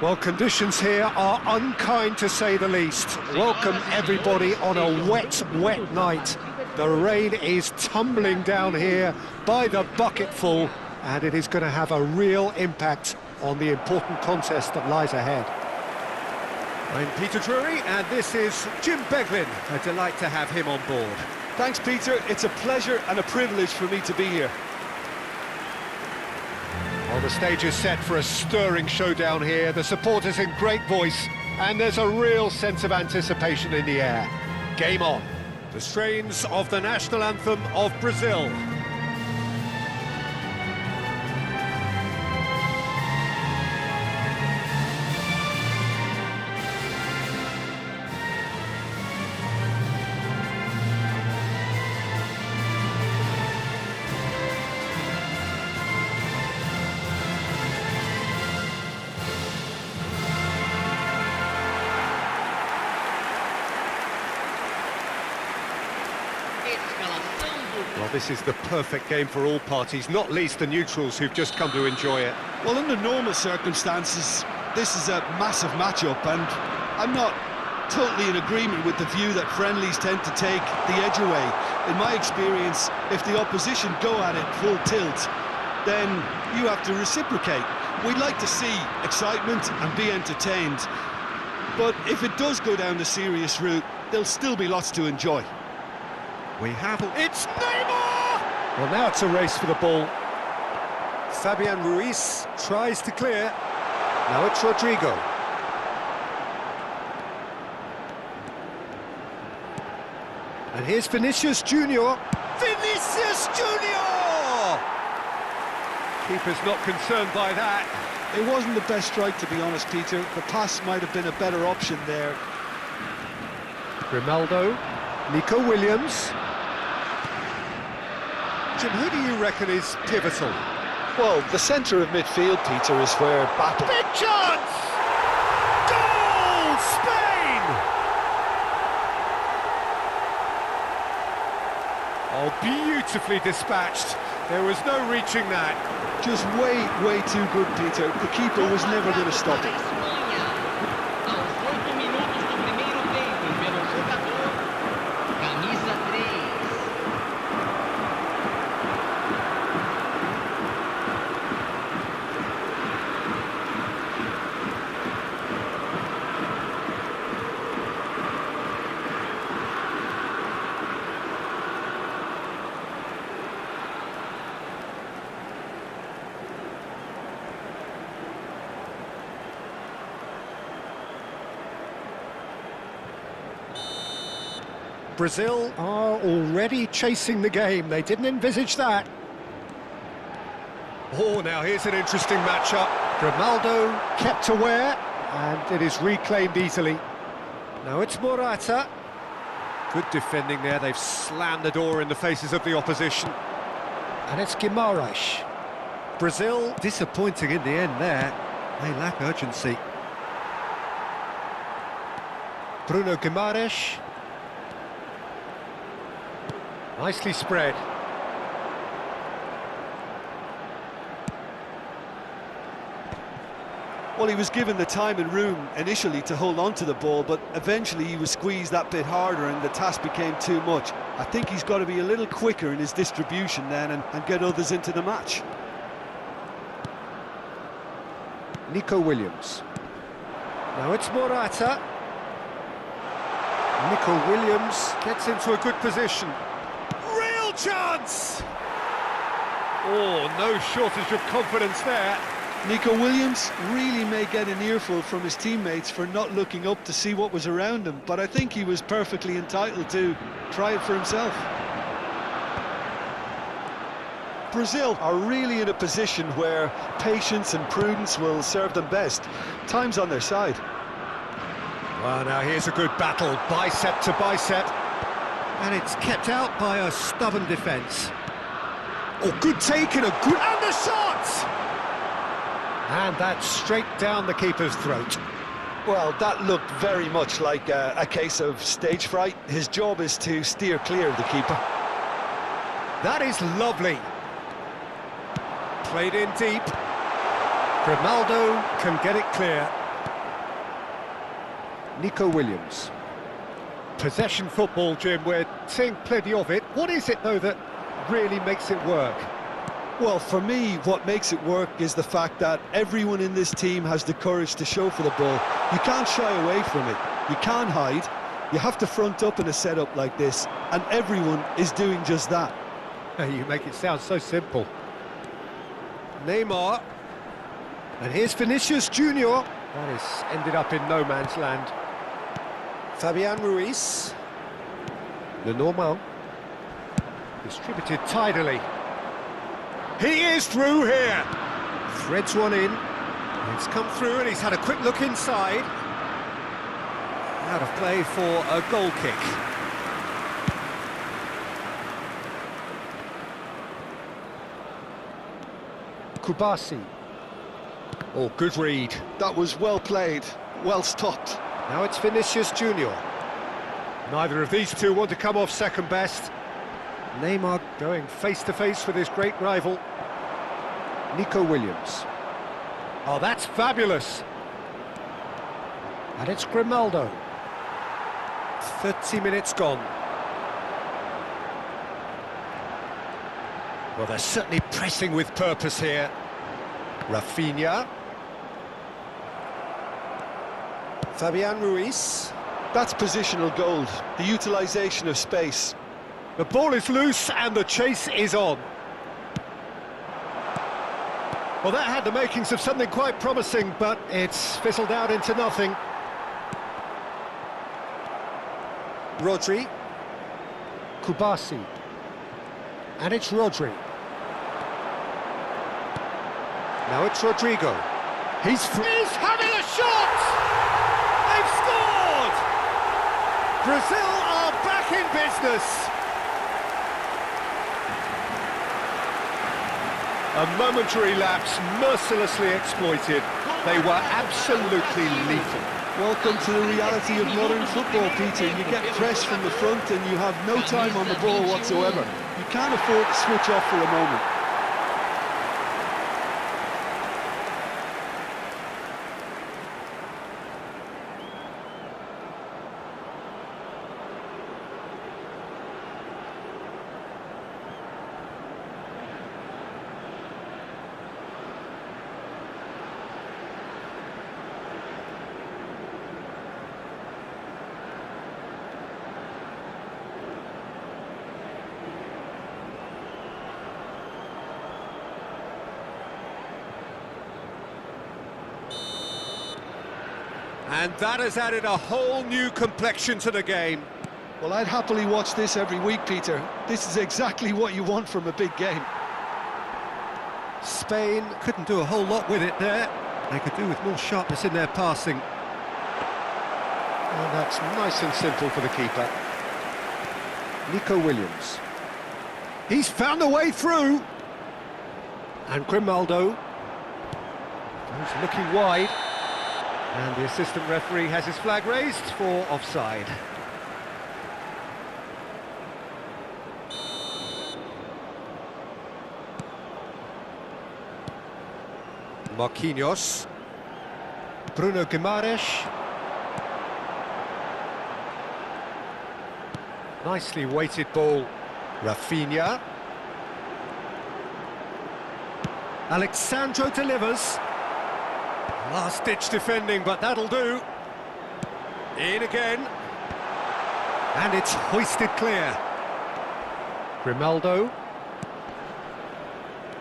Well, conditions here are unkind to say the least. Welcome everybody on a wet, wet night. The rain is tumbling down here by the bucketful, and it is going to have a real impact on the important contest that lies ahead. I'm Peter Drury, and this is Jim Beglin. A delight to have him on board. Thanks, Peter. It's a pleasure and a privilege for me to be here. Well, the stage is set for a stirring showdown here. The supporters in great voice, and there's a real sense of anticipation in the air. Game on. The strains of the national anthem of Brazil. Well, this is the perfect game for all parties, not least the neutrals who've just come to enjoy it. Well, under normal circumstances, this is a massive matchup, and I'm not totally in agreement with the view that friendlies tend to take the edge away. In my experience, if the opposition go at it full tilt, then you have to reciprocate. We'd like to see excitement and be entertained, but if it does go down the serious route, there'll still be lots to enjoy. We have... It's Neymar! Well, now it's a race for the ball. Fabian Ruiz tries to clear. Now it's Rodrigo. And here's Vinicius Junior. Vinicius Junior! Keeper's not concerned by that. It wasn't the best strike, to be honest, Peter. The pass might have been a better option there. Grimaldo, Nico Williams. Jim, who do you reckon is pivotal? Well, the centre of midfield, Peter, is where battle... Big chance! Goal! Spain! Oh, beautifully dispatched. There was no reaching that. Just way too good, Peter. The keeper was never going to stop it. Brazil are already chasing the game. They didn't envisage that. Oh, now here's an interesting matchup. Grimaldo kept aware, and it is reclaimed easily. Now it's Morata. Good defending there. They've slammed the door in the faces of the opposition. And it's Guimarães. Brazil disappointing in the end there. They lack urgency. Bruno Guimarães. Nicely spread. Well, he was given the time and room initially to hold on to the ball, but eventually he was squeezed that bit harder and the task became too much. I think he's got to be a little quicker in his distribution then and get others into the match. Nico Williams. Now it's Morata. Nico Williams gets into a good position. Real chance! Oh, no shortage of confidence there. Nico Williams really may get an earful from his teammates for not looking up to see what was around him, but I think he was perfectly entitled to try it for himself. Brazil are really in a position where patience and prudence will serve them best. Time's on their side. Well, now here's a good battle, bicep to bicep. And it's kept out by a stubborn defence. Oh, good take and a good... And the shot! And that's straight down the keeper's throat. Well, that looked very much like a case of stage fright. His job is to steer clear of the keeper. That is lovely. Played in deep. Grimaldo can get it clear. Nico Williams. Possession football, Jim, we're seeing plenty of it. What is it, though, that really makes it work? Well, for me, what makes it work is the fact that everyone in this team has the courage to show for the ball. You can't shy away from it. You can't hide. You have to front up in a setup like this, and everyone is doing just that. You make it sound so simple. Neymar. And here's Vinicius Junior. That has ended up in no man's land. Fabian Ruiz. Lenormand. Distributed tidily. He is through here. Threads one in. It's come through and he's had a quick look inside. Out of play for a goal kick. Kubasi. Oh, good read. That was well played, well stopped. Now it's Vinicius Junior. Neither of these two want to come off second best. Neymar going face-to-face with his great rival. Nico Williams. Oh, that's fabulous. And it's Grimaldo. 30 minutes gone. Well, they're certainly pressing with purpose here. Rafinha. Fabian Ruiz. That's positional gold, the utilisation of space. The ball is loose and the chase is on. Well, that had the makings of something quite promising, but it's fizzled out into nothing. Rodri. Kubasi. And it's Rodri. Now it's Rodrigo. He's having a shot! They've scored! Brazil are back in business. A momentary lapse, mercilessly exploited. They were absolutely lethal. Welcome to the reality of modern football, Peter. You get pressed from the front and you have no time on the ball whatsoever. You can't afford to switch off for a moment. And that has added a whole new complexion to the game. Well, I'd happily watch this every week, Peter. This is exactly what you want from a big game. Spain couldn't do a whole lot with it there. They could do with more sharpness in their passing. And that's nice and simple for the keeper. Nico Williams. He's found a way through. And Grimaldo. He's looking wide. And the assistant referee has his flag raised for offside. Marquinhos. Bruno Guimaraes. Nicely weighted ball. Rafinha. Alexandro delivers. Last-ditch defending, but that'll do. In again. And it's hoisted clear. Grimaldo.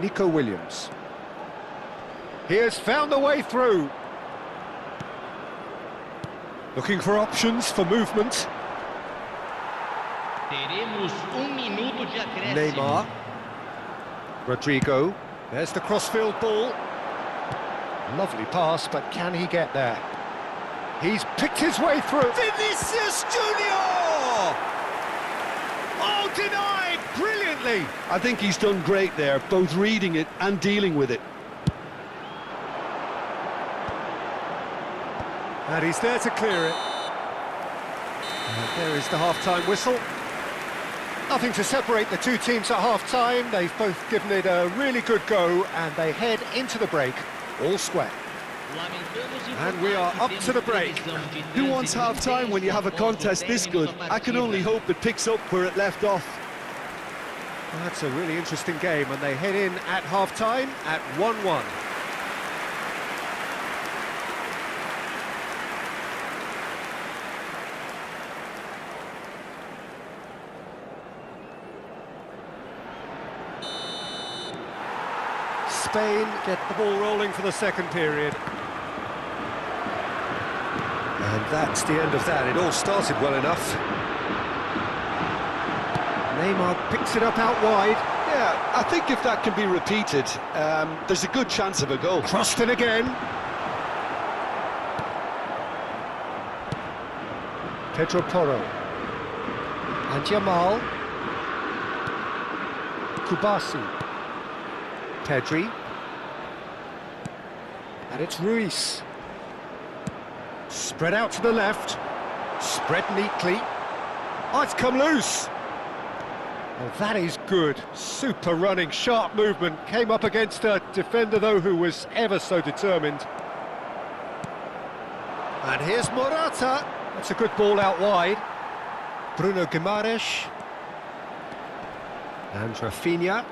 Nico Williams. He has found the way through. Looking for options for movement. Neymar. Rodrigo. There's the crossfield ball. Lovely pass, but can he get there? He's picked his way through. Vinicius Junior! Oh, denied brilliantly. I think he's done great there, both reading it and dealing with it. And he's there to clear it. And there is the half-time whistle. Nothing to separate the two teams at half-time. They've both given it a really good go, and they head into the break all square. And we are up to the break. Who wants half-time when you have a contest this good? I can only hope it picks up where it left off. That's a really interesting game, and they head in at half-time at 1-1. Spain get the ball rolling for the second period. And that's the end of that. It all started well enough. Neymar picks it up out wide. Yeah, I think if that can be repeated, there's a good chance of a goal. Crossed in again. Pedro Porro. And Jamal. Kubasi. Pedri. And it's Ruiz. Spread out to the left. Spread neatly. Oh, it's come loose. Well, that is good. Super running, sharp movement. Came up against a defender, though, who was ever so determined. And here's Morata. That's a good ball out wide. Bruno Guimaraes. And Rafinha.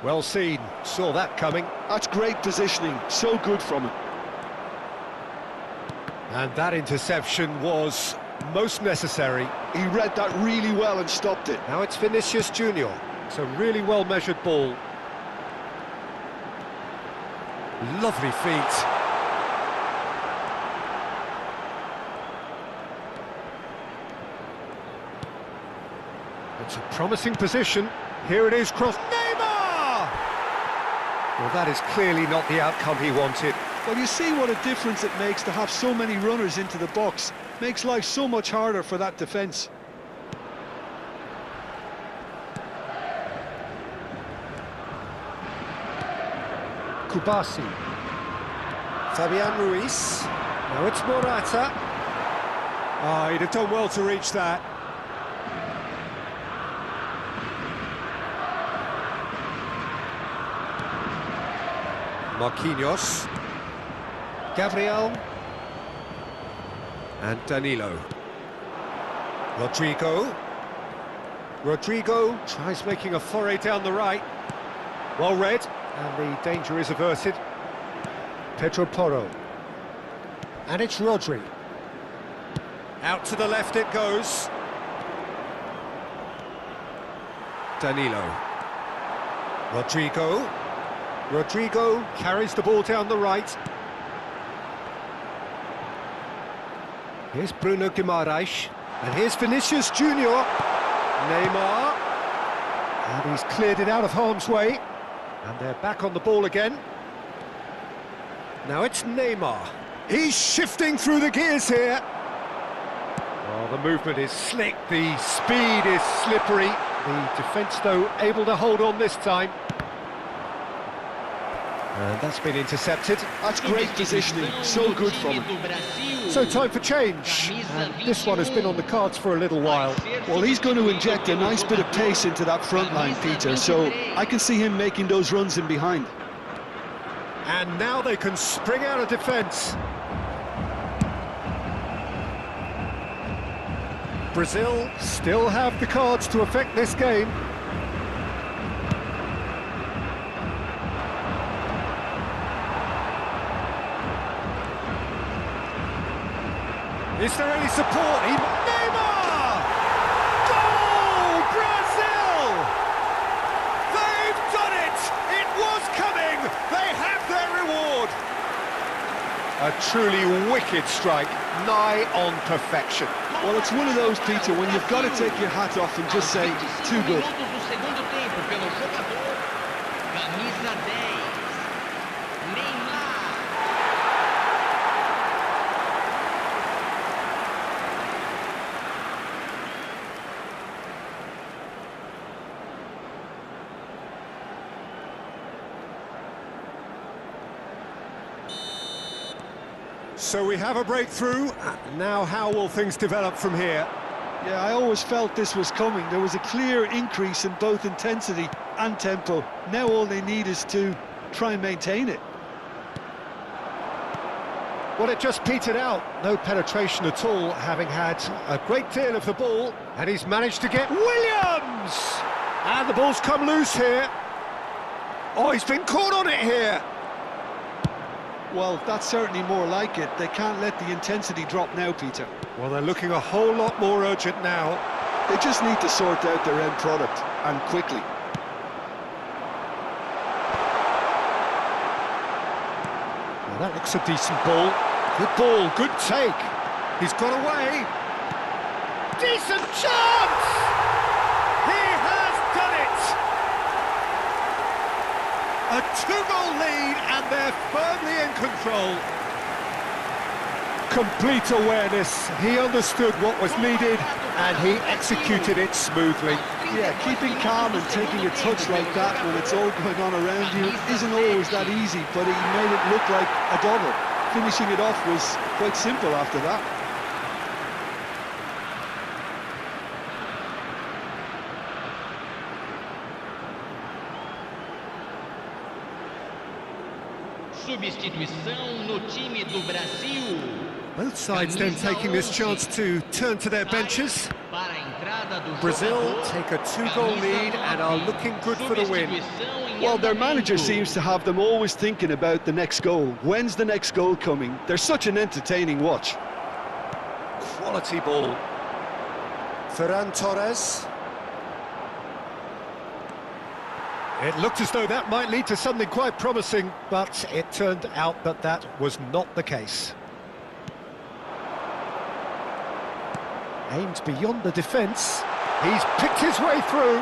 Well seen. Saw that coming. That's great positioning. So good from him. And that interception was most necessary. He read that really well and stopped it. Now it's Vinicius Junior. It's a really well-measured ball. Lovely feet. It's a promising position. Here it is, cross. Neymar! Well, that is clearly not the outcome he wanted. Well, you see what a difference it makes to have so many runners into the box. Makes life so much harder for that defence. Kubasi. Fabian Ruiz. Now it's Morata. Ah, he'd have done well to reach that. Marquinhos. Gabriel. And Danilo. Rodrigo. Rodrigo tries making a foray down the right. Well read, and the danger is averted. Pedro Porro. And it's Rodri. Out to the left it goes. Danilo. Rodrigo. Rodrigo carries the ball down the right. Here's Bruno Guimaraes. And here's Vinicius Junior. Neymar. And he's cleared it out of harm's way. And they're back on the ball again. Now it's Neymar. He's shifting through the gears here. Oh, the movement is slick, the speed is slippery. The defence, though, able to hold on this time. And that's been intercepted. That's great positioning, so good from him. So time for change. And this one has been on the cards for a little while. Well, he's going to inject a nice bit of pace into that front line, Peter, so I can see him making those runs in behind. And now they can spring out of defence. Brazil still have the cards to affect this game. Is there any support? Neymar! Goal! Brazil! They've done it! It was coming! They have their reward! A truly wicked strike, nigh on perfection. Well, it's one of those, Peter, when you've got to take your hat off and just say, too good. So we have a breakthrough. Now how will things develop from here? Yeah, I always felt this was coming. There was a clear increase in both intensity and tempo. Now all they need is to try and maintain it. Well, it just petered out. No penetration at all, having had a great deal of the ball. And he's managed to get Williams! And the ball's come loose here. Oh, he's been caught on it here. Well, that's certainly more like it. They can't let the intensity drop now, Peter. Well, they're looking a whole lot more urgent now. They just need to sort out their end product, and quickly. Well, that looks a decent ball. Good ball, good take. He's got away. Decent chance! He has done it! A two-goal lead, and they're firmly in control. Complete awareness. He understood what was needed, and he executed it smoothly. Yeah, keeping calm and taking a touch like that when it's all going on around you isn't always that easy, but he made it look like a double. Finishing it off was quite simple after that. Substituição no time do Brasil. Both sides then taking this chance to turn to their benches. Brazil take a two-goal lead and are looking good for the win. Well, their manager seems to have them always thinking about the next goal. When's the next goal coming? They're such an entertaining watch. Quality ball. Ferran Torres. It looked as though that might lead to something quite promising, but it turned out that that was not the case. Aimed beyond the defence. He's picked his way through.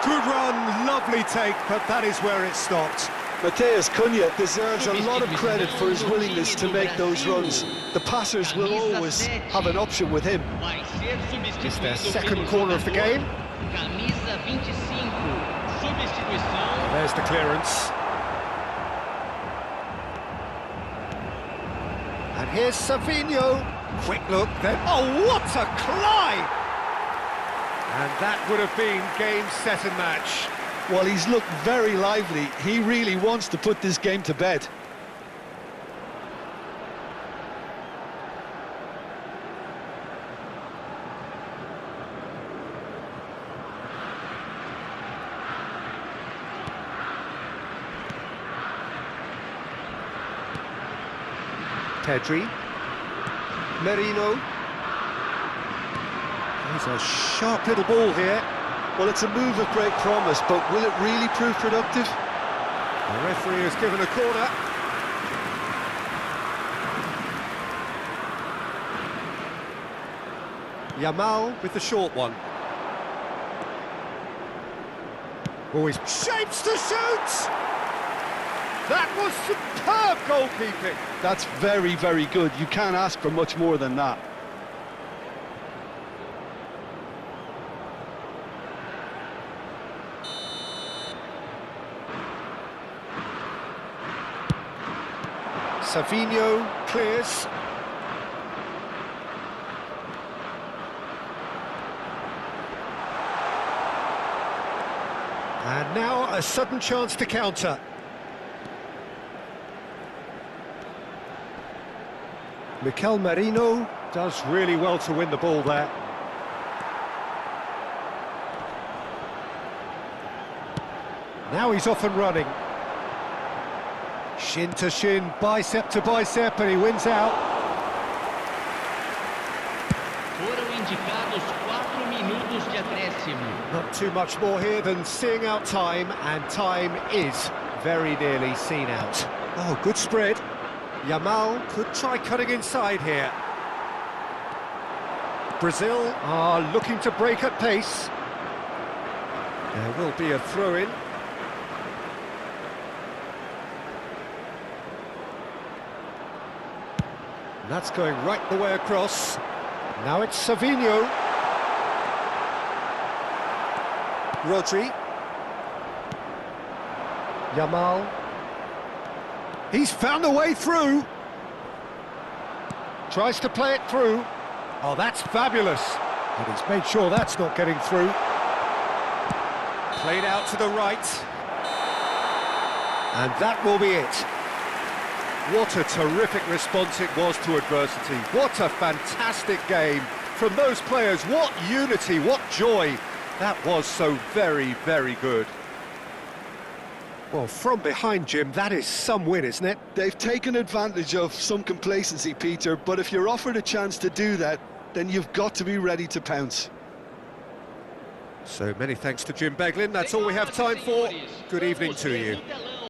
Good run, lovely take, but that is where it stopped. Mateus Cunha deserves a lot of credit for his willingness to make those runs. The passers will always have an option with him. It's their second corner of the game. There's the clearance. And here's Savinho. Quick look, then. Oh, what a climb! And that would have been game, set and match. Well, he's looked very lively. He really wants to put this game to bed. Pedri. Merino. There's a sharp little ball here. Well, it's a move of great promise, but will it really prove productive? The referee has given a corner. Yamal with the short one. Oh, he's shapes to shoot! That was superb goalkeeping. That's very, very good. You can't ask for much more than that. Savinho clears. And now a sudden chance to counter. Mikel Merino does really well to win the ball there. Now he's off and running. Shin to shin, bicep to bicep, and he wins out. Foram indicados 4 minutos de acréscimo. Not too much more here than seeing out time, and time is very nearly seen out. Oh, good spread. Yamal could try cutting inside here. Brazil are looking to break at pace. There will be a throw-in. That's going right the way across. Now it's Savinho. Rodri. Yamal. He's found a way through. Tries to play it through. Oh, that's fabulous. But he's made sure that's not getting through. Played out to the right. And that will be it. What a terrific response it was to adversity. What a fantastic game from those players. What unity, what joy. That was so very, very good. Well, from behind, Jim, that is some win, isn't it? They've taken advantage of some complacency, Peter, but if you're offered a chance to do that, then you've got to be ready to pounce. So many thanks to Jim Beglin. That's all we have time for. Good evening to you.